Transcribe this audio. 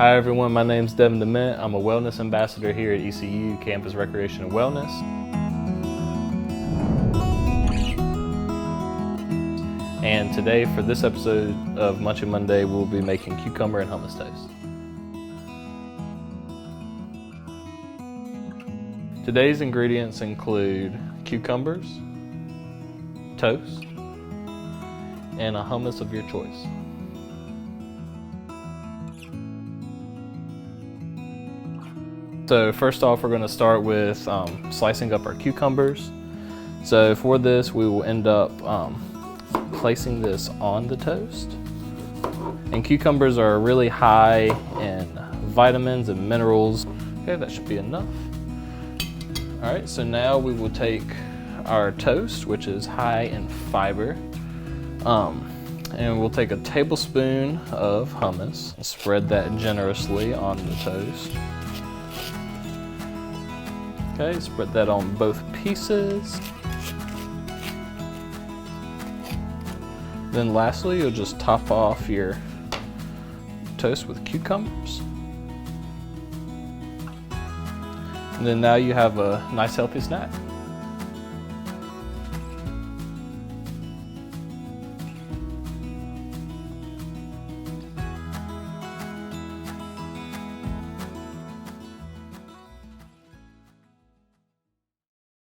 Hi everyone, my name's Devin DeMint. I'm a wellness ambassador here at ECU Campus Recreation and Wellness. And today for this episode of Munchin Monday, we'll be making cucumber and hummus toast. Today's ingredients include cucumbers, toast, and a hummus of your choice. So first off, we're going to start with slicing up our cucumbers. So for this, we will end up placing this on the toast. And cucumbers are really high in vitamins and minerals. Okay, that should be enough. All right, so now we will take our toast, which is high in fiber, and we'll take a tablespoon of hummus and spread that generously on the toast. Okay, spread that on both pieces. Then lastly, you'll just top off your toast with cucumbers. And then now you have a nice healthy snack.